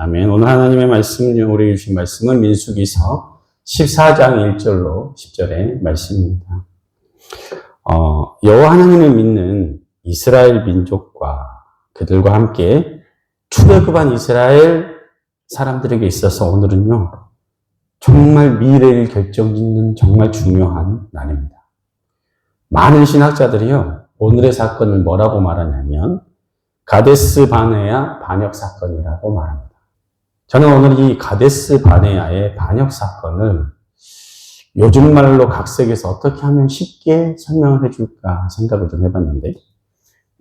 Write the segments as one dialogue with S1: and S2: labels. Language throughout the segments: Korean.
S1: 아멘. 오늘 하나님의 말씀, 우리 주신 말씀은 민수기서 14장 1절로 10절의 말씀입니다. 여호와 하나님을 믿는 이스라엘 민족과 그들과 함께 출애굽한 이스라엘 사람들에게 있어서 오늘은요, 정말 미래를 결정짓는 정말 중요한 날입니다. 많은 신학자들이요, 오늘의 사건을 뭐라고 말하냐면 가데스 바네아 반역 사건이라고 말합니다. 저는 오늘 이 가데스 바네아의 반역 사건을 요즘 말로 각색해서 어떻게 하면 쉽게 설명을 해줄까 생각을 좀 해봤는데,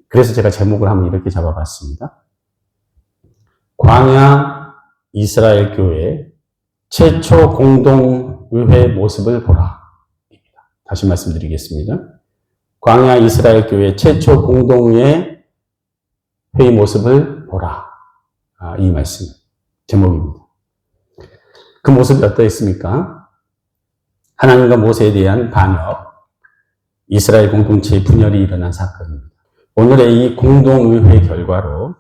S1: 그래서 제가 제목을 한번 이렇게 잡아봤습니다. 광야 이스라엘 교회 최초 공동의회 모습을 보라. 다시 말씀드리겠습니다. 광야 이스라엘 교회 최초 공동의회 회의 모습을 보라. 이 말씀, 제목입니다. 그 모습이 어떠했습니까? 하나님과 모세에 대한 반역, 이스라엘 공동체의 분열이 일어난 사건입니다. 오늘의 이 공동의회 결과로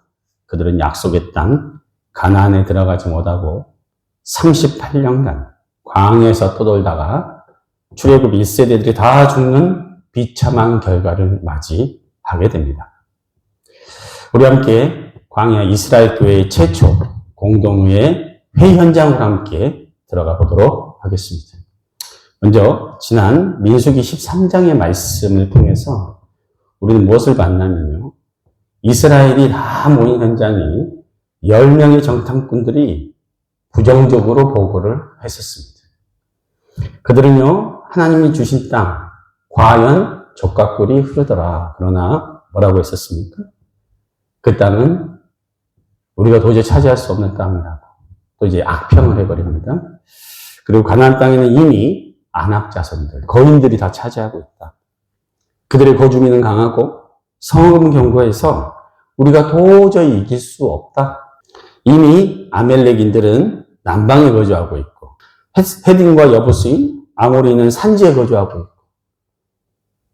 S1: 그들은 약속의 땅 가나안에 들어가지 못하고 38년간 광야에서 떠돌다가 출애굽 1세대들이 다 죽는 비참한 결과를 맞이하게 됩니다. 우리 함께 광야 이스라엘 교회의 최초 공동의회 회의 현장으로 함께 들어가 보도록 하겠습니다. 먼저 지난 민수기 13장의 말씀을 통해서 우리는 무엇을 봤냐면요, 이스라엘이 다 모인 현장이 10명의 정탐꾼들이 부정적으로 보고를 했었습니다. 그들은요, 하나님이 주신 땅, 과연 젖과 꿀이 흐르더라. 그러나 뭐라고 했었습니까? 그 땅은 우리가 도저히 차지할 수 없는 땅이라고 또 이제 악평을 해버립니다. 그리고 가나안 땅에는 이미 아낙 자손들, 거인들이 다 차지하고 있다. 그들의 거주민은 강하고 성읍은 견고해서 우리가 도저히 이길 수 없다. 이미 아멜렉인들은 남방에 거주하고 있고 헤딘과 여부스인 아모리는 산지에 거주하고 있고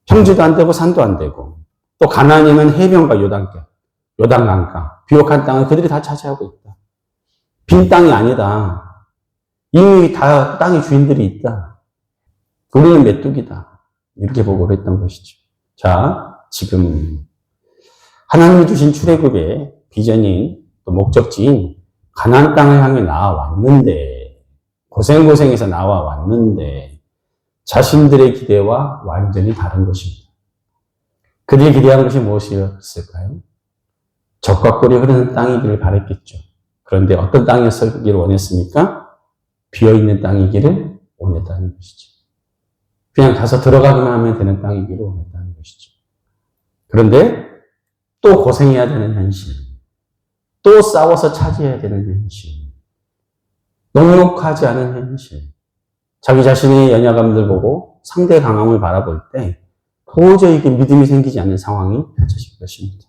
S1: 평지도 안 되고 산도 안 되고 또 가나안에는 해변과 요단강가, 비옥한 땅을 그들이 다 차지하고 있다. 빈 땅이 아니다. 이미 다 땅의 주인들이 있다. 우리는 메뚜기다. 이렇게 보고를 했던 것이죠. 자, 지금 하나님이 주신 출애굽의 비전인 또 목적지인 가나안 땅을 향해 나와왔는데, 고생해서 나와왔는데 자신들의 기대와 완전히 다른 것입니다. 그들이 기대한 것이 무엇이었을까요? 젖과 꿀이 흐르는 땅이기를 바랬겠죠. 그런데 어떤 땅이었기를 원했습니까? 비어있는 땅이기를 원했다는 것이죠. 그냥 가서 들어가기만 하면 되는 땅이기를 원했다는 것이죠. 그런데 또 고생해야 되는 현실, 또 싸워서 차지해야 되는 현실, 넉넉하지 않은 현실, 자기 자신의 연약함들 보고 상대 강함을 바라볼 때 도저히 믿음이 생기지 않는 상황이 펼쳐질 것입니다.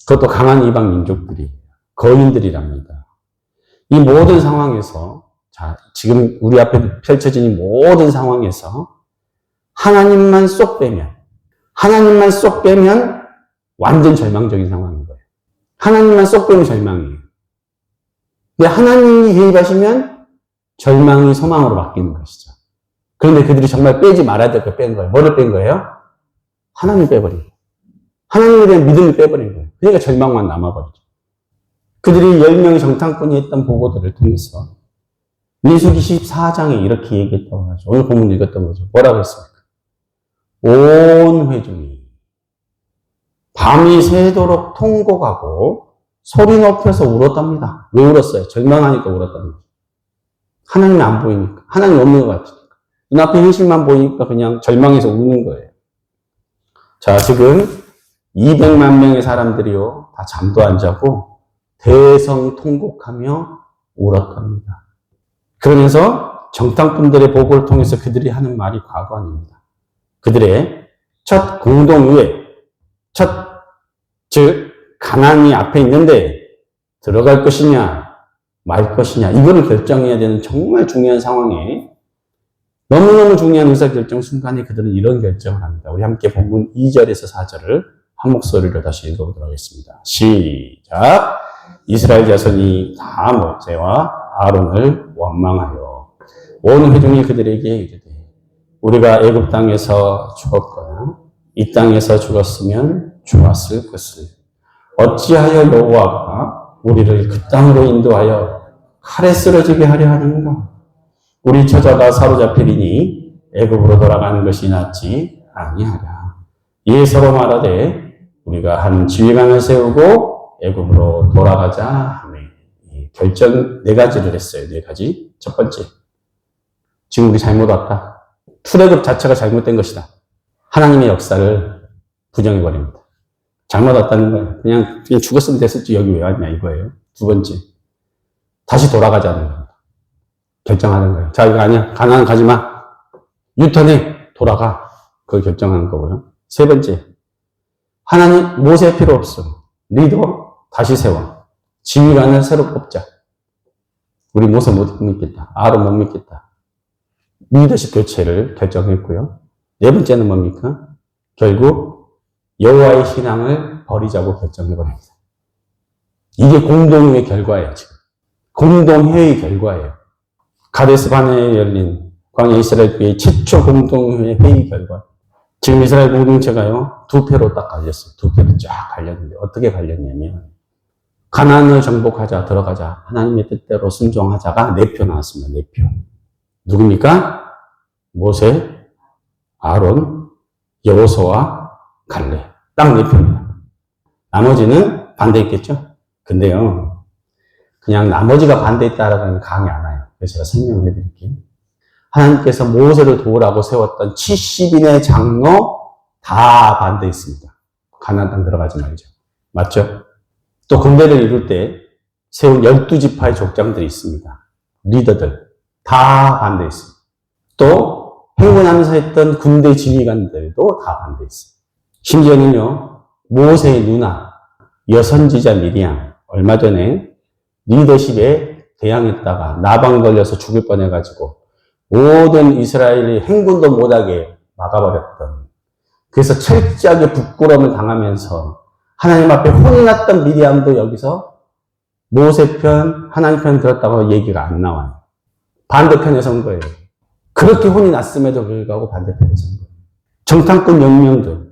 S1: 그것도 강한 이방 민족들이, 거인들이랍니다. 이 모든 상황에서, 자, 지금 우리 앞에 펼쳐진 이 모든 상황에서 하나님만 쏙 빼면 완전 절망적인 상황인 거예요. 하나님만 쏙 빼면 절망이에요. 근데 하나님이 개입하시면 절망이 소망으로 바뀌는 것이죠. 그런데 그들이 정말 빼지 말아야 될 거 뺀 거예요. 뭐를 뺀 거예요? 하나님을 빼버린 거예요. 하나님에 대한 믿음을 빼버린 거예요. 그러니까 절망만 남아버리죠. 그들이 10명의 정탐꾼이 했던 보고들을 통해서 민수기 14장에 이렇게 얘기했다고 하죠. 오늘 본문 읽었던 거죠. 뭐라고 했습니까? 온 회중이 밤이 새도록 통곡하고 소리 높여서 울었답니다. 왜 울었어요? 절망하니까 울었답니다. 하나님이 안 보이니까. 하나님이 없는 것 같으니까. 눈앞에 현실만 보이니까 그냥 절망해서 우는 거예요. 자, 지금 200만 명의 사람들이요, 다 잠도 안 자고 대성통곡하며 울었답니다. 그러면서 정탐꾼들의 보고를 통해서 그들이 하는 말이 과관입니다. 그들의 첫 공동의회, 즉 가나안이 앞에 있는데 들어갈 것이냐 말 것이냐, 이거를 결정해야 되는 정말 중요한 상황에, 너무너무 중요한 의사결정 순간에 그들은 이런 결정을 합니다. 우리 함께 본문 2절에서 4절을 한 목소리로 다시 읽어보도록 하겠습니다. 시작. 이스라엘 자손이 다 모세와 아론을 원망하여 온 회중이 그들에게 이르되 우리가 애굽 땅에서 죽었거나 이 땅에서 죽었으면 좋았을 것을 어찌하여 여호와가 우리를 그 땅으로 인도하여 칼에 쓰러지게 하려 하는가? 우리 처자가 사로잡히리니 애굽으로 돌아가는 것이 낫지 아니하랴. 이에 서로 말하되 우리가 한 지휘관을 세우고 애굽으로 돌아가자 하며 결정 4가지를 했어요. 4가지. 첫 번째, 지금 우리 잘못 왔다. 출애굽 자체가 잘못된 것이다. 하나님의 역사를 부정해버립니다. 잘못 왔다는 거예요. 그냥 죽었으면 됐었지 여기 왜 왔냐 이거예요. 두 번째, 다시 돌아가자는 겁니다. 결정하는 거예요. 자, 이거 아니야. 가나안 가지 마. 유턴해. 돌아가. 그걸 결정하는 거고요. 세 번째, 하나님 모세 필요 없어. 리더 다시 세워. 지휘관을 새로 뽑자. 우리 모세 못 믿겠다. 아론 못 믿겠다. 리더십 교체를 결정했고요. 네 번째는 뭡니까? 결국 여호와의 신앙을 버리자고 결정해버립니다. 이게 공동의 결과예요. 지금 공동회의 결과예요. 가데스 바네에 열린 광야 이스라엘 교회의 최초 공동회 회의 결과. 지금 이스라엘 공동체가요 2패로 딱 갈렸어요. 2패로 쫙 갈렸는데 어떻게 갈렸냐면 가나안을 정복하자, 들어가자, 하나님의 뜻대로 순종하자가 4표 나왔습니다. 4표. 누굽니까? 모세, 아론, 여호수아와 갈렙. 딱 4표입니다. 나머지는 반대했겠죠? 근데요, 그냥 나머지가 반대했다라는 강이 안 와요. 그래서 제가 설명을 해드릴게요. 하나님께서 모세를 도우라고 세웠던 70인의 장로 다 반대했습니다. 가나안 땅 들어가지 말죠. 맞죠? 또 군대를 이룰 때 세운 12지파의 족장들이 있습니다. 리더들 다 반대했습니다. 또 행군하면서 했던 군대 지휘관들도 다 반대했어요. 심지어는요, 모세의 누나 여선지자 미리암 얼마 전에 리더십에 대항했다가 나방 걸려서 죽을 뻔해가지고 모든 이스라엘이 행군도 못하게 막아버렸던, 그래서 철저하게 부끄러움을 당하면서 하나님 앞에 혼이 났던 미리암도 여기서 모세 편, 하나님 편 들었다고 얘기가 안 나와요. 반대편에 선 거예요. 그렇게 혼이 났음에도 불구하고 반대편에 선 거예요. 정탐꾼 영명들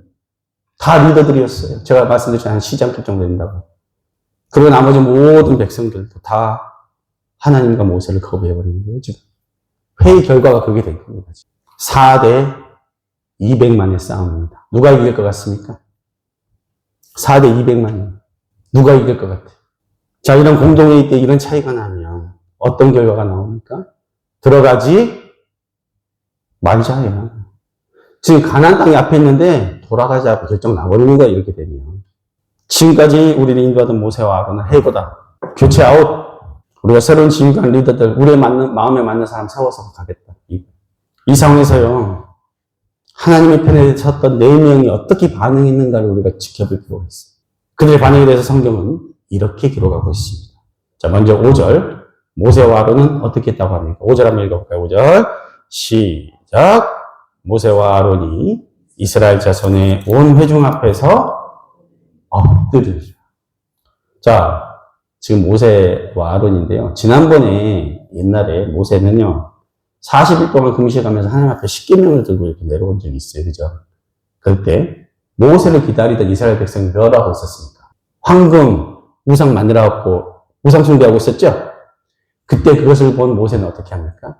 S1: 다 리더들이었어요. 제가 말씀드렸잖아요. 한 시장급 정도 된다고. 그리고 나머지 모든 백성들도 다 하나님과 모세를 거부해버리는 거예요. 지금 회의 결과가 그게 된 겁니다. 4대 200만의 싸움입니다. 누가 이길 것 같습니까? 4대 200만이요. 누가 이길 것 같아요? 자, 이런 공동회의 때 이런 차이가 나면 어떤 결과가 나옵니까? 들어가지 말자예요. 지금 가나안 땅이 앞에 있는데 돌아가자 결정 나버리는 거야, 이렇게 되면. 지금까지 우리를 인도하던 모세와 아론은 해고다. 교체 아웃. 우리가 새로운 지휘관 리더들, 우리의 마음에 맞는 사람 세워서 가겠다. 이 상황에서요, 하나님의 편에 섰던 4명이 어떻게 반응했는가를 우리가 지켜볼 필요가 있어요. 그들의 반응에 대해서 성경은 이렇게 기록하고 있습니다. 자, 먼저 5절. 모세와 아론은 어떻게 했다고 합니까? 5절 한번 읽어볼까요? 5절. 시작. 모세와 아론이 이스라엘 자손의 온 회중 앞에서 엎드리자. 자, 지금 모세와 아론인데요. 지난번에 옛날에 모세는요, 40일 동안 금식하면서 하나님 앞에 십계명을 들고 이렇게 내려온 적이 있어요. 그죠? 그때 모세를 기다리던 이스라엘 백성이 멸하고 있었습니까? 황금, 우상 만들어갖고 우상 숭배하고 있었죠? 그때 그것을 본 모세는 어떻게 합니까?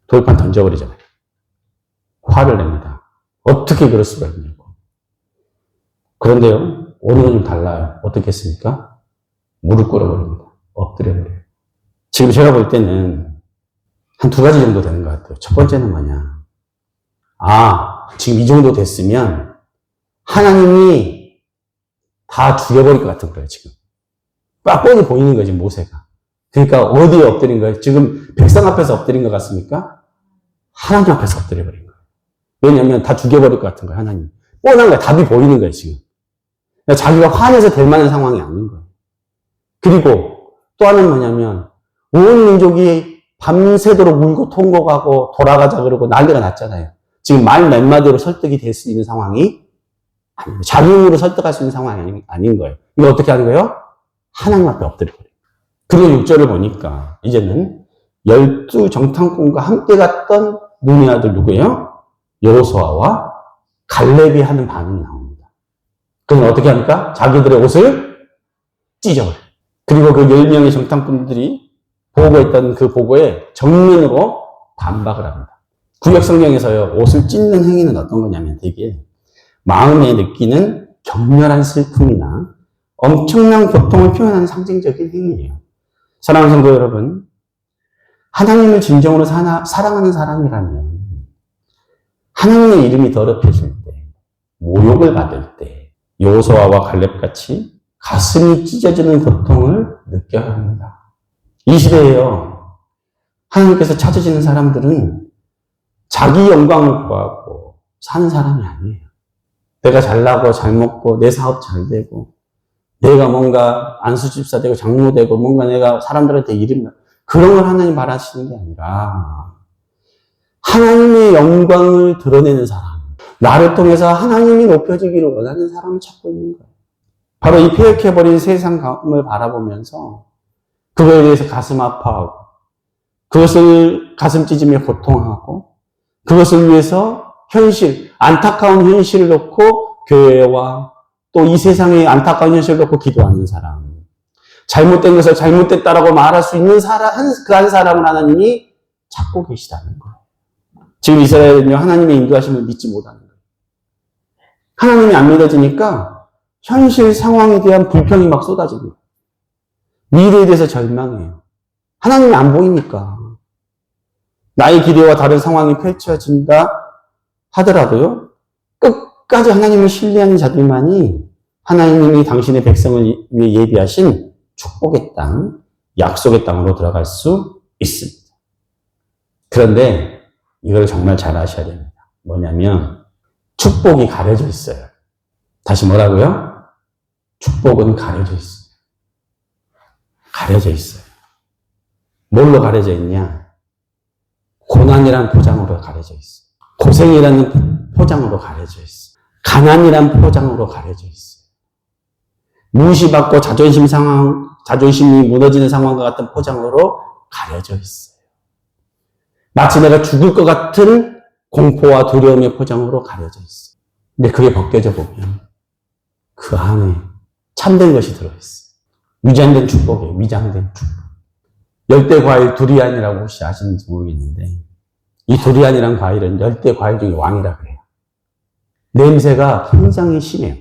S1: 돌판 던져버리잖아요. 화를 냅니다. 어떻게 그럴 수가 있냐고. 그런데요, 오늘은 좀 달라요. 어떻게 했습니까? 무릎 꿇어버립니다. 엎드려버려요. 지금 제가 볼 때는 한 2가지 정도 되는 것 같아요. 첫 번째는 뭐냐. 지금 이 정도 됐으면 하나님이 다 죽여버릴 것 같은 거예요, 지금. 빡 뻔히 보이는 거지, 모세가. 그러니까 어디에 엎드린 거예요? 지금 백성 앞에서 엎드린 것 같습니까? 하나님 앞에서 엎드려버린 거예요. 왜냐면 다 죽여버릴 것 같은 거예요, 하나님. 뻔한 거예요. 답이 보이는 거예요, 지금. 자기가 화내서 될 만한 상황이 아닌 거예요. 그리고 또 하나는 뭐냐면 온 민족이 밤새도록 울고 통곡하고 돌아가자 그러고 난리가 났잖아요. 지금 말 몇 마디로 설득이 될 수 있는 상황이 아니에요. 자기 힘으로 설득할 수 있는 상황이 아닌 거예요. 이거 어떻게 하는 거예요? 하나님 앞에 엎드려버려요. 그리고 6절을 보니까 이제는 12 정탐꾼과 함께 갔던 눈의 아들 누구예요? 여호수아와 갈렙이 하는 반응이 나옵니다. 그는 어떻게 합니까? 자기들의 옷을 찢어요. 그리고 그 10명의 정탐꾼들이 보고했던 그 보고에 정면으로 반박을 합니다. 구약 성경에서요, 옷을 찢는 행위는 어떤 거냐면 되게 마음에 느끼는 격렬한 슬픔이나 엄청난 고통을 표현하는 상징적인 행위예요. 사랑하는 성도 여러분, 하나님을 진정으로 사랑하는 사람이라면 하나님의 이름이 더럽혀질 때, 모욕을 받을 때 여호수아와 갈렙같이 가슴이 찢어지는 고통을 느껴야 합니다. 이 시대에요, 하나님께서 찾으시는 사람들은 자기 영광을 구하고 사는 사람이 아니에요. 내가 잘나고 잘 먹고 내 사업 잘 되고 내가 뭔가 안수집사 되고 장로 되고 뭔가 내가 사람들한테 이름, 그런 걸 하나님 바라시는 게 아니라 하나님의 영광을 드러내는 사람, 나를 통해서 하나님이 높여지기를 원하는 사람을 찾고 있는 거예요. 바로 이 폐역해버린 세상을 바라보면서 그거에 대해서 가슴 아파하고 그것을 가슴 찢으며 고통하고 그것을 위해서 현실, 안타까운 현실을 놓고 교회와 또 이 세상의 안타까운 현실을 놓고 기도하는 사람, 잘못된 것을 잘못됐다라고 말할 수 있는 사람, 그 한 사람을 하나님이 찾고 계시다는 거예요. 지금 이스라엘은요, 하나님의 인도하심을 믿지 못하는 거예요. 하나님이 안 믿어지니까 현실 상황에 대한 불평이 막 쏟아집니다. 미래에 대해서 절망해요. 하나님이 안 보이니까. 나의 기대와 다른 상황이 펼쳐진다 하더라도요, 끝까지 하나님을 신뢰하는 자들만이 하나님이 당신의 백성을 위해 예비하신 축복의 땅, 약속의 땅으로 들어갈 수 있습니다. 그런데 이걸 정말 잘 아셔야 됩니다. 뭐냐면 축복이 가려져 있어요. 다시 뭐라고요? 축복은 가려져 있어요. 가려져 있어요. 뭘로 가려져 있냐? 고난이란 포장으로 가려져 있어요. 고생이라는 포장으로 가려져 있어요. 가난이란 포장으로 가려져 있어요. 무시받고 자존심이 무너지는 상황과 같은 포장으로 가려져 있어요. 마치 내가 죽을 것 같은 공포와 두려움의 포장으로 가려져 있어요. 근데 그게 벗겨져 보면 그 안에 참된 것이 들어있어요. 위장된 축복이에요. 위장된 축복. 열대 과일 두리안이라고 혹시 아시는지 모르겠는데 이 두리안이란 과일은 열대 과일 중에 왕이라 그래요. 냄새가 굉장히 심해요.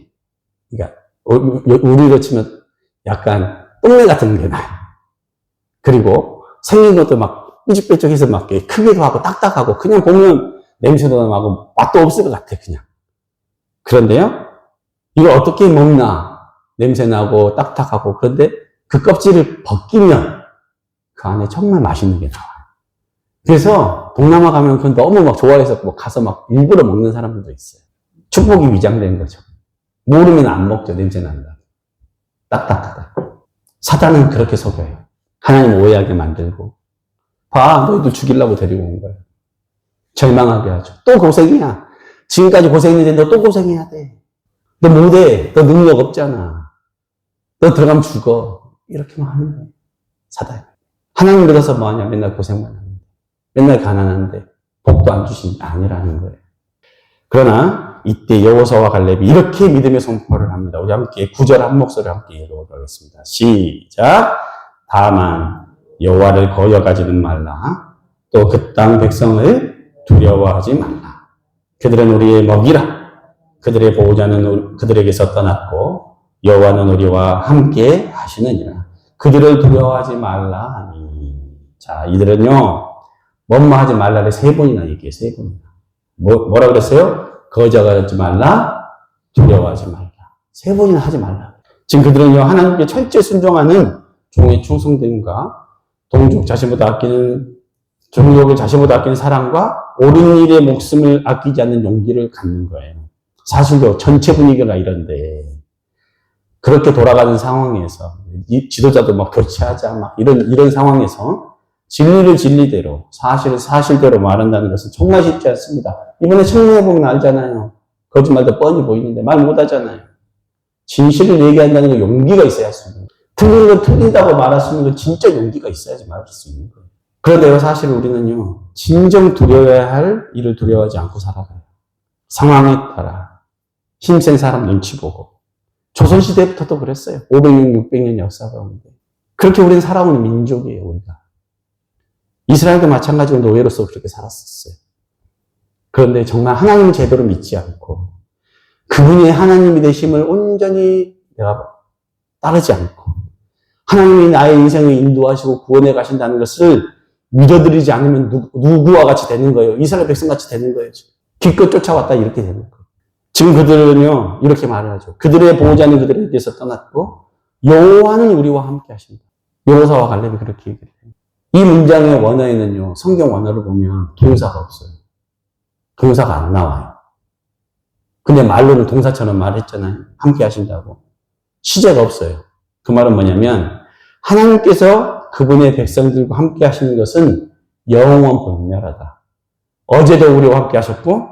S1: 그러니까 우리로 치면 약간 똥내 같은 게 나요. 그리고 생긴 것도 막 삐죽삐죽해서 막 크기도 하고 딱딱하고 그냥 보면 냄새도 나고 맛도 없을 것 같아 그냥. 그런데요, 이걸 어떻게 먹나? 냄새 나고 딱딱하고. 그런데 그 껍질을 벗기면 그 안에 정말 맛있는 게 나와요. 그래서 동남아 가면 그건 너무 막 좋아해서 뭐 가서 막 일부러 먹는 사람들도 있어요. 축복이 위장된 거죠. 모르면 안 먹죠. 냄새 난다. 딱딱하다. 사단은 그렇게 속여요. 하나님 오해하게 만들고. 봐, 너희들 죽이려고 데리고 온 거야. 절망하게 하죠. 또 고생이야. 지금까지 고생했는데 너 또 고생해야 돼. 너 못해. 너 능력 없잖아. 너 들어가면 죽어. 이렇게만 하는 거예요. 사단. 하나님 믿어서 뭐하냐? 맨날 고생만 하는데. 맨날 가난한데. 복도 안 주신 게 아니라는 거예요. 그러나 이때 여호수아와 갈렙이 이렇게 믿음의 선포를 합니다. 우리 함께 9절 한 목소리 함께 읽어보도록 하겠습니다. 시작. 다만 여호와를 거역하지는 말라. 또 그 땅 백성을 두려워하지 말라. 그들은 우리의 먹이라. 그들의 보호자는 그들에게서 떠났고 여호와는 우리와 함께 하시느니라. 그들을 두려워하지 말라 하니. 자, 이들은요, 뭐뭐 하지 말라를 3번이나 얘기해요. 3번이나. 뭐라 그랬어요? 거절하지 말라, 두려워하지 말라. 3번이나 하지 말라. 지금 그들은요, 하나님께 철저히 순종하는 종의 충성됨과 동족 자신보다 아끼는 종족을 자신보다 아끼는 사랑과 옳은 일에 목숨을 아끼지 않는 용기를 갖는 거예요. 사실로 전체 분위기가 이런데 그렇게 돌아가는 상황에서 지도자도 막 교체하자 막 이런 상황에서 진리를 진리대로 사실을 사실대로 말한다는 것은 정말 쉽지 않습니다. 이번에 청문해보면 알잖아요. 거짓말도 뻔히 보이는데 말 못하잖아요. 진실을 얘기한다는 건 용기가 있어야 했습니다. 틀린 건 틀린다고 말할 수 있는 건 진짜 용기가 있어야지 말할 수 있는 거예요. 그런데요, 사실 우리는요, 진정 두려워야 할 일을 두려워하지 않고 살아가요. 상황에 따라 힘센 사람 눈치 보고. 조선시대부터도 그랬어요. 500년, 600년 역사 가운데. 그렇게 우리는 살아오는 민족이에요, 우리가. 이스라엘도 마찬가지로 노예로서 그렇게 살았었어요. 그런데 정말 하나님을 제대로 믿지 않고 그분이 하나님이 되심을 온전히 내가 따르지 않고 하나님이 나의 인생을 인도하시고 구원해 가신다는 것을 믿어드리지 않으면 누구와 같이 되는 거예요. 이스라엘 백성같이 되는 거예요. 기껏 쫓아왔다 이렇게 되는 거예요. 지금 그들은요 이렇게 말하죠. 그들의 보호자는 그들에게서 떠났고 여호와는 우리와 함께 하신다. 여호사와 갈렙이 그렇게 얘기해요. 이 문장의 원어에는요 성경 원어를 보면 동사가 없어요. 동사가 안 나와요. 근데 말로는 동사처럼 말했잖아요. 함께 하신다고. 시제가 없어요. 그 말은 뭐냐면 하나님께서 그분의 백성들과 함께 하시는 것은 영원 불멸하다. 어제도 우리와 함께 하셨고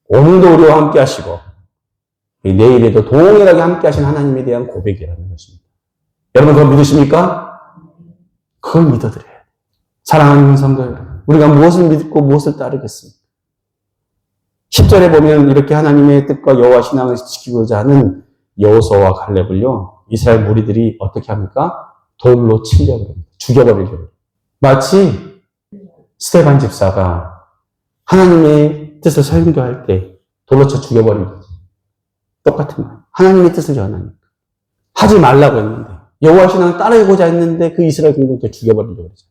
S1: 오늘도 우리와 함께 하시고 내일에도 동일하게 함께 하신 하나님에 대한 고백이라는 것입니다. 여러분 그걸 믿으십니까? 그걸 믿어드려요. 사랑하는 성도 여러분, 우리가 무엇을 믿고 무엇을 따르겠습니까? 10절에 보면 이렇게 하나님의 뜻과 여호와 신앙을 지키고자 하는 여호수아와 갈렙을요 이스라엘 무리들이 어떻게 합니까? 돌로 치려고 합니다. 죽여버리려고 합니다. 마치 스데반 집사가 하나님의 뜻을 설교할 때 돌로 쳐 죽여버린 거지. 똑같은 말. 하나님의 뜻을 전하니까. 하지 말라고 했는데 여호와 신앙을 따르고자 했는데 그 이스라엘 군대를 죽여버리려고 그러죠.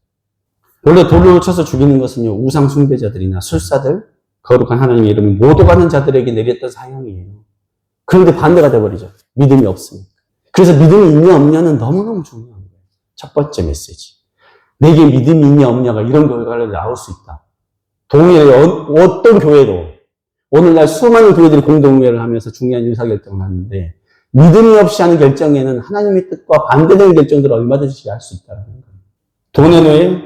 S1: 원래 돌로 쳐서 죽이는 것은요 우상 숭배자들이나 술사들 거룩한 하나님의 이름을 모독하는 자들에게 내렸던 사형이에요. 그런데 반대가 돼버리죠. 믿음이 없으니까. 그래서 믿음이 있냐 없냐는 너무너무 중요한 거예요. 첫 번째 메시지. 내게 믿음이 있냐 없냐가 이런 결과를 나올 수 있다. 동일하게 어떤 교회도 오늘날 수많은 교회들이 공동회를 하면서 중요한 의사결정을 하는데 믿음이 없이 하는 결정에는 하나님의 뜻과 반대되는 결정들을 얼마든지 할 수 있다는 거예요. 돈의 노예,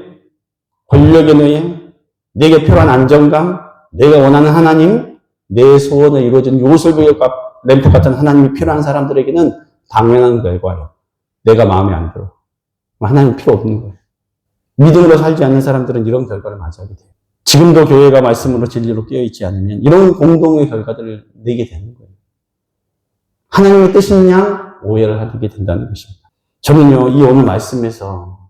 S1: 권력의 노예, 내게 필요한 안정감, 내가 원하는 하나님, 내 소원을 이루어진 요술교육과 램프 같은 하나님이 필요한 사람들에게는 당연한 결과예요. 내가 마음에 안 들어. 하나님 필요 없는 거예요. 믿음으로 살지 않는 사람들은 이런 결과를 맞이하게 돼요. 지금도 교회가 말씀으로 진리로 깨어있지 않으면 이런 공동의 결과들을 내게 되는 거예요. 하나님의 뜻이냐 오해를 하게 된다는 것입니다. 저는요 이 오늘 말씀에서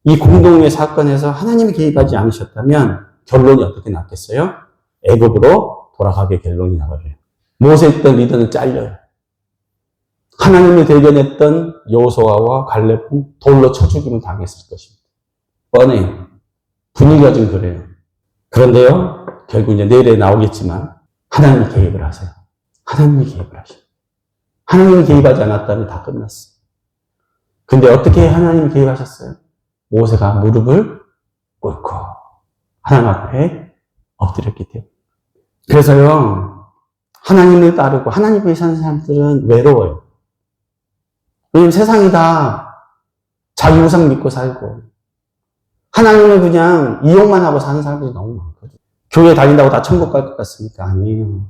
S1: 이 공동의 사건에서 하나님이 개입하지 않으셨다면 결론이 어떻게 났겠어요? 애굽으로 돌아가게 결론이 나버려요. 모세했던 리더는 잘려요. 하나님을 대변했던 여호수아와 갈렙은 돌로 쳐 죽임을 당했을 것입니다. 뻔해요. 분위기가 좀 그래요. 그런데요, 결국 이제 내일에 나오겠지만 하나님이 개입을 하세요. 하나님이 개입을 하셔요. 하나님이 개입하지 않았다면 다 끝났어요. 근데 어떻게 하나님이 개입하셨어요? 모세가 무릎을 꿇고 하나님 앞에 엎드렸기 때문에. 그래서요, 하나님을 따르고 하나님을 사는 사람들은 외로워요. 왜냐면 세상이 다 자기 우상 믿고 살고 하나님을 그냥 이용만 하고 사는 사람들이 너무 많거든요. 교회 다닌다고 다 천국 갈 것 같습니까? 아니에요.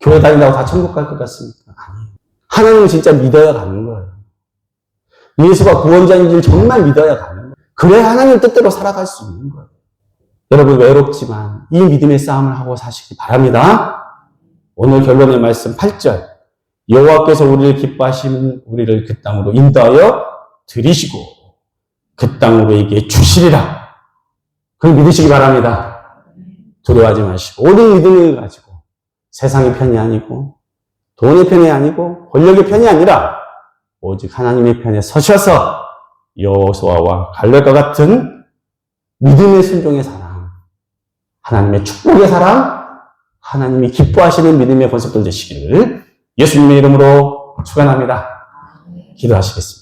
S1: 교회 다닌다고 다 천국 갈 것 같습니까? 아니에요. 하나님을 진짜 믿어야 가는 거예요. 예수가 구원자인 줄 정말 믿어야 가는 거예요. 그래야 하나님 뜻대로 살아갈 수 있는 거예요. 여러분 외롭지만 이 믿음의 싸움을 하고 사시기 바랍니다. 오늘 결론의 말씀 8절. 여호와께서 우리를 기뻐하시는 우리를 그 땅으로 인도하여 들이시고 그 땅으로 이게 주시리라. 그걸 믿으시기 바랍니다. 두려워하지 마시고 오늘 믿음을 가지고 세상의 편이 아니고 돈의 편이 아니고 권력의 편이 아니라 오직 하나님의 편에 서셔서 여호수아와 갈렙과 같은 믿음의 순종의 사랑, 하나님의 축복의 사랑, 하나님이 기뻐하시는 믿음의 권속들 되시기를 예수님의 이름으로 축원합니다. 기도하시겠습니다.